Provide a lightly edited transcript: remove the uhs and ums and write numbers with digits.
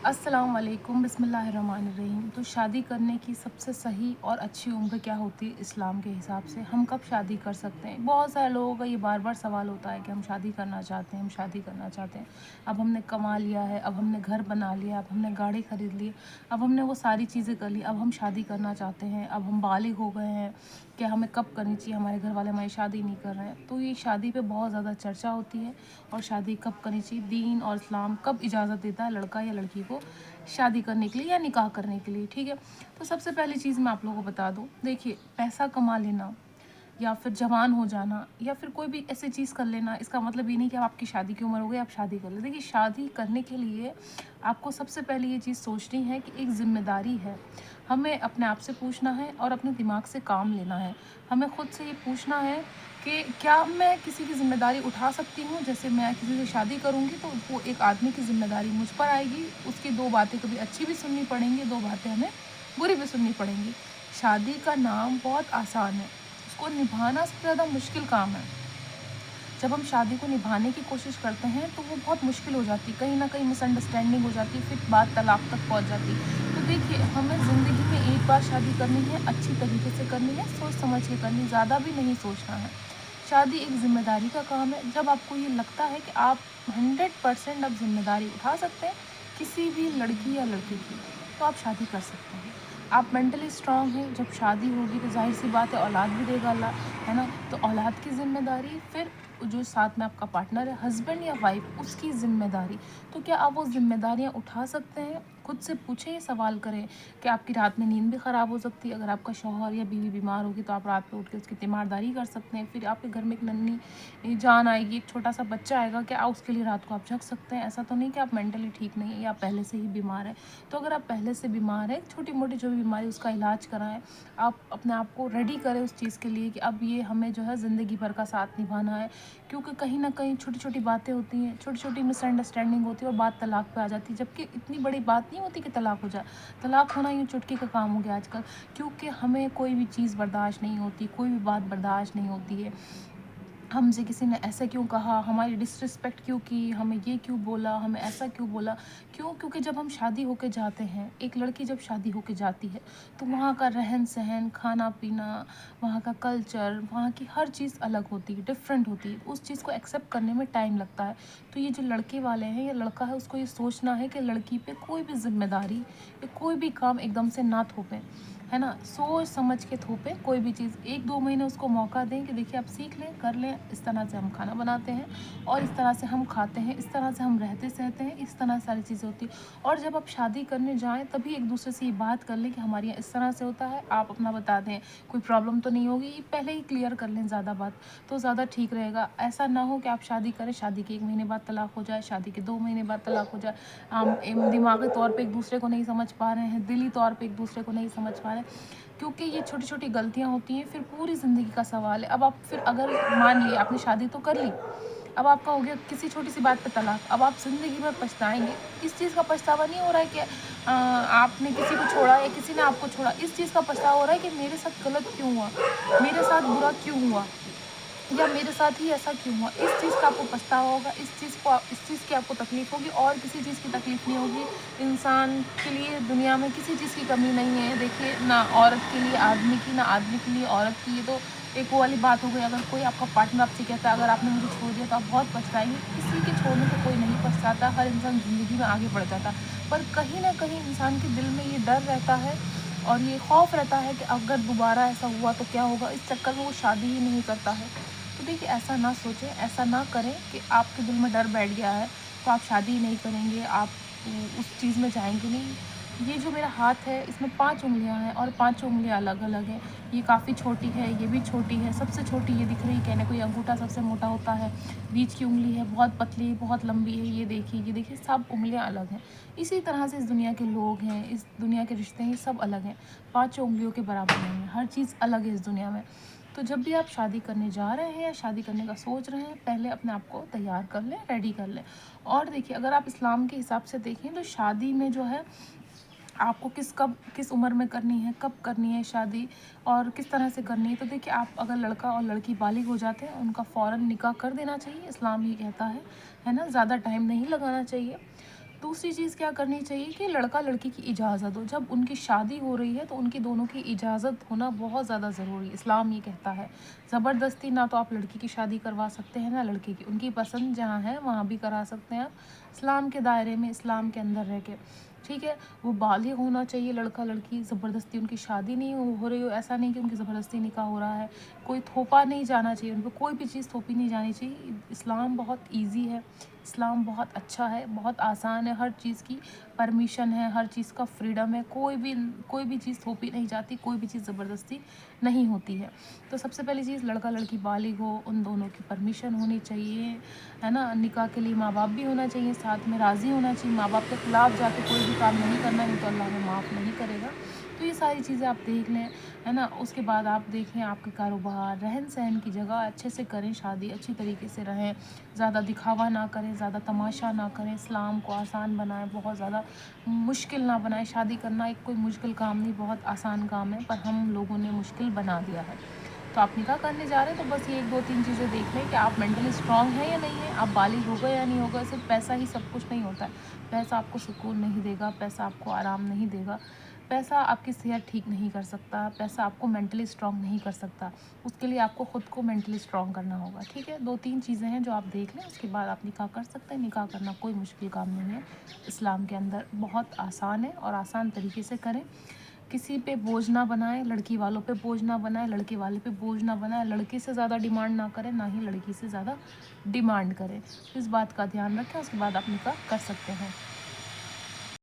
अस्सलाम वालेकुम बिस्मिल्लाहिर्रहमानिर्रहीम। तो शादी करने की सबसे सही और अच्छी उम्र क्या होती है इस्लाम के हिसाब से? हम कब शादी कर सकते हैं? बहुत सारे लोगों का ये बार-बार सवाल होता है कि हम शादी करना चाहते हैं, हम शादी करना चाहते हैं। अब हमने कमा लिया है, अब हमने घर बना लिया, अब हमने गाड़ी खरीद ली, अब हमने वो सारी चीज़ें कर ली, अब हम शादी करना चाहते हैं, अब हम बालिग हो गए हैं, कि हमें कब करनी चाहिए, हमारे घर वाले हमारी शादी नहीं कर रहे हैं। तो ये शादी पे बहुत ज़्यादा चर्चा होती है और शादी कब करनी चाहिए, दीन और इस्लाम कब इजाज़त देता है लड़का या लड़की को शादी करने के लिए या निकाह करने के लिए, ठीक है। तो सबसे पहली चीज़ मैं आप लोगों को बता दूँ, देखिए पैसा कमा लेना या फिर जवान हो जाना या फिर कोई भी ऐसी चीज़ कर लेना, इसका मतलब ये नहीं कि अब आपकी शादी की उम्र हो गई आप शादी कर लें। देखिए शादी करने के लिए आपको सबसे पहले ये चीज़ सोचनी है कि एक ज़िम्मेदारी है। हमें अपने आप से पूछना है और अपने दिमाग से काम लेना है। हमें खुद से ये पूछना है कि क्या मैं किसी की ज़िम्मेदारी उठा सकती हूँ? जैसे मैं किसी से शादी करूँगी तो वो एक आदमी की ज़िम्मेदारी मुझ पर आएगी, उसकी 2 बातें कभी अच्छी भी सुननी पड़ेंगी, 2 बातें हमें बुरी भी सुननी पड़ेंगी। शादी का नाम बहुत आसान है, उसको निभाना सबसे ज़्यादा मुश्किल काम है। जब हम शादी को निभाने की कोशिश करते हैं तो वो बहुत मुश्किल हो जाती है, कहीं न कहीं मिसअंडरस्टैंडिंग हो जाती है, फिर बात तलाक तक पहुँच जाती है। तो देखिए हमें ज़िंदगी में एक बार शादी करनी है, अच्छी तरीके से करनी है, सोच समझ के करनी, ज़्यादा भी नहीं सोचना है। शादी एक ज़िम्मेदारी का काम है, जब आपको ये लगता है कि आप 100% अब ज़िम्मेदारी उठा सकते हैं, किसी भी लड़की या लड़के की, तो आप शादी कर सकते हैं। आप मेंटली स्ट्रॉन्ग हैं, जब शादी होगी तो ज़ाहिर-सी बात है औलाद भी देगा अल्लाह, है ना? तो औलाद की ज़िम्मेदारी, फिर जो साथ में आपका पार्टनर है, हस्बैंड या वाइफ, उसकी ज़िम्मेदारी। तो क्या आप वो ज़िम्मेदारियाँ उठा सकते हैं? खुद से पूछें, ये सवाल करें कि आपकी रात में नींद भी ख़राब हो सकती है। अगर आपका शौहर या बीवी बीमार होगी तो आप रात में उठ के उसकी तीमारदारी कर सकते हैं। फिर आपके घर में एक नन्ही जान आएगी, एक छोटा-सा बच्चा आएगा, क्या उसके लिए रात को आप जग सकते हैं? ऐसा तो नहीं कि आप मेंटली ठीक नहीं हैं या पहले से ही बीमार हैं। तो अगर आप पहले से बीमार हैं, छोटी-मोटी जो भी बीमारी उसका इलाज कराएँ। आप अपने आप को रेडी करें उस चीज़ के लिए कि अब ये हमें जो है ज़िंदगी भर का साथ निभाना है। क्योंकि कहीं न कहीं छोटी-छोटी बातें होती हैं, छोटी-छोटी मिसअंडरस्टैंडिंग होती है और बात तलाक पे आ जाती है, जबकि इतनी बड़ी बात नहीं होती कि तलाक हो जाए। तलाक होना यूँ चुटकी का काम हो गया आजकल, क्योंकि हमें कोई भी चीज़ बर्दाश्त नहीं होती, कोई भी बात बर्दाश्त नहीं होती है। हमसे किसी ने ऐसे क्यों कहा, हमारी डिसरिस्पेक्ट क्यों की, हमें ये क्यों बोला, हमें ऐसा क्यों बोला, क्यों? क्योंकि जब हम शादी होके जाते हैं, एक लड़की जब शादी होके जाती है, तो वहाँ का रहन-सहन, खाना-पीना, वहाँ का कल्चर, वहाँ की हर चीज़ अलग होती है, डिफरेंट होती है। उस चीज़ को एक्सेप्ट करने में टाइम लगता है। तो ये जो लड़के वाले हैं या लड़का है, उसको ये सोचना है कि लड़की पे कोई भी ज़िम्मेदारी या कोई भी काम एकदम से ना थोपें, है ना? सोच समझ के थोपें कोई भी चीज़। 1-2 महीने उसको मौका दें कि देखिए आप सीख लें, कर लें, इस तरह से हम खाना बनाते हैं और इस तरह से हम खाते हैं, इस तरह से हम रहते-सहते हैं, इस तरह सारी चीज़ें होती हैं। और जब आप शादी करने जाएँ तभी एक-दूसरे से ये बात कर लें कि हमारे यहाँ इस तरह से होता है, आप अपना बता दें, कोई प्रॉब्लम तो नहीं होगी, ये पहले ही क्लियर कर लें ज़्यादा बात, तो ज़्यादा ठीक रहेगा। ऐसा ना हो कि आप शादी करें, शादी के 1 महीने बाद तलाक हो जाए, शादी के 2 महीने बाद तलाक हो जाए। दिमागी तौर पे एक-दूसरे को नहीं समझ पा रहे हैं, दिली तौर पे एक-दूसरे को नहीं समझ पा रहे हैं। क्योंकि ये छोटी-छोटी गलतियाँ होती हैं, फिर पूरी ज़िंदगी का सवाल है। अब आप फिर अगर मान लिए आपने शादी तो कर ली, अब आपका हो गया किसी छोटी-सी बात पे तलाक, अब आप ज़िंदगी भर पछताएँगे। इस चीज़ का पछतावा नहीं हो रहा है कि आपने किसी को छोड़ा या किसी ने आपको छोड़ा, इस चीज़ का पछतावा हो रहा है कि मेरे साथ गलत क्यों हुआ? मेरे साथ बुरा क्यों हुआ? या मेरे साथ ही ऐसा क्यों हुआ? इस चीज़ का आपको पछतावा होगा, इस चीज़ की आपको तकलीफ़ होगी और किसी चीज़ की तकलीफ़ नहीं होगी। इंसान के लिए दुनिया में किसी चीज़ की कमी नहीं है। देखिए ना औरत के लिए आदमी की, ना आदमी के लिए औरत की, ये तो एक वो वाली बात हो गई। अगर कोई आपका पार्टनर आपसे कहता है अगर आपने मुझे छोड़ दिया तो आप बहुत पछताएँगे। किसी के छोड़ने पे कोई नहीं पछताता, हर इंसान ज़िंदगी में आगे बढ़ जाता। पर कहीं न कहीं इंसान के दिल में ये डर रहता है और ये खौफ़ रहता है कि अगर दोबारा ऐसा हुआ तो क्या होगा? इस चक्कर में वो शादी ही नहीं करता है। तो देखिए ऐसा ना सोचें, ऐसा ना करें कि आपके दिल में डर बैठ गया है, तो आप शादी ही नहीं करेंगे, आप उस चीज़ में जाएँगे नहीं। ये जो मेरा हाथ है, इसमें 5 उँगलियाँ हैं और पाँचों उँगलियाँ अलग-अलग हैं। ये काफ़ी छोटी है, ये भी छोटी है, सबसे छोटी ये दिख रही है, कहने को ये अंगूठा सबसे मोटा होता है। बीच की उँगली है, बहुत पतली, बहुत लंबी है, ये देखिए सब उँगलियाँ अलग हैं। इसी तरह से इस दुनिया के लोग हैं, इस दुनिया के रिश्ते हैं, ये सब अलग हैं। पाँचों उँगलियों के बराबर नहीं है, हर चीज़ अलग है इस दुनिया में। तो जब भी आप शादी करने जा रहे हैं या शादी करने का सोच रहे हैं, पहले अपने आप को तैयार कर लें, रेडी कर लें। और देखिए अगर आप इस्लाम के हिसाब से देखें तो शादी में जो है आपको किस उम्र में करनी है, कब करनी है शादी और किस तरह से करनी है। तो देखिए आप अगर लड़का और लड़की बालिग हो जाते हैं, उनका फ़ौरन निकाह कर देना चाहिए, इस्लाम ये कहता है ना? ज़्यादा टाइम नहीं लगाना चाहिए। दूसरी चीज़ क्या करनी चाहिए कि लड़का लड़की की इजाज़त हो। जब उनकी शादी हो रही है तो उनकी दोनों की इजाज़त होना बहुत ज़्यादा ज़रूरी है। इस्लाम ये कहता है, ज़बरदस्ती ना तो आप लड़की की शादी करवा सकते हैं ना लड़के की। उनकी पसंद जहाँ है वहाँ भी करा सकते हैं आप, इस्लाम के दायरे में, इस्लाम के अंदर रह के। ठीक है? वो बालिग़ होना चाहिए लड़का लड़की, ज़बरदस्ती उनकी शादी नहीं हो रही हो, ऐसा नहीं कि उनकी ज़बरदस्ती निकाह हो रहा है। कोई थोपा नहीं जाना चाहिए उन पे, कोई भी चीज़ थोपी नहीं जानी चाहिए। इस्लाम बहुत ईज़ी है, इस्लाम बहुत अच्छा है, बहुत आसान है, हर चीज़ की परमिशन है, हर चीज़ का फ्रीडम है, कोई भी चीज़ थोपी नहीं जाती, कोई भी चीज़ ज़बरदस्ती नहीं होती है। तो सबसे पहली चीज़, लड़का लड़की बालिग़ हो, उन दोनों की परमिशन होनी चाहिए, है ना? निकाह के लिए माँ-बाप भी होना चाहिए, साथ में राज़ी होना चाहिए। माँ-बाप के खिलाफ जाके कोई भी काम नहीं करना, नहीं तो अल्लाह हमें माफ़ नहीं करेगा। तो ये सारी चीज़ें आप देख लें, है ना? उसके बाद आप देखें आपके कारोबार, रहन-सहन की जगह अच्छे से करें शादी, अच्छी तरीके से रहें, ज़्यादा दिखावा ना करें, ज़्यादा तमाशा ना करें, इस्लाम को आसान बनाएँ, बहुत ज़्यादा मुश्किल ना बनाएँ। शादी करना एक कोई मुश्किल काम नहीं, बहुत आसान काम है, पर हम लोगों ने मुश्किल बना दिया है। तो आप निकाह करने जा रहे हैं तो बस ये 1-2-3 चीज़ें देख लें कि आप मेंटली स्ट्रॉन्ग हैं या नहीं हैं, आप बालिग़ हो गए या नहीं हो गए। सिर्फ़ पैसा ही सब कुछ नहीं होता है। पैसा आपको सुकून नहीं देगा, पैसा आपको आराम नहीं देगा, पैसा आपकी सेहत ठीक नहीं कर सकता, पैसा आपको मेंटली स्ट्रॉन्ग नहीं कर सकता। उसके लिए आपको खुद को मेंटली स्ट्रॉन्ग करना होगा, ठीक है? 2-3 चीज़ें हैं जो आप देख लें, उसके बाद आप निकाह कर सकते हैं। निकाह करना कोई मुश्किल काम नहीं है, इस्लाम के अंदर बहुत आसान है और आसान तरीके से करें। किसी पे बोझ ना बनाएँ, लड़की वालों पे बोझ ना बनाएँ, लड़के वाले पे बोझ ना बनाएँ, लड़के से ज़्यादा डिमांड ना करें, ना ही लड़की से ज़्यादा डिमांड करें। तो इस बात का ध्यान रखें, उसके बाद आप निकाह कर सकते हैं।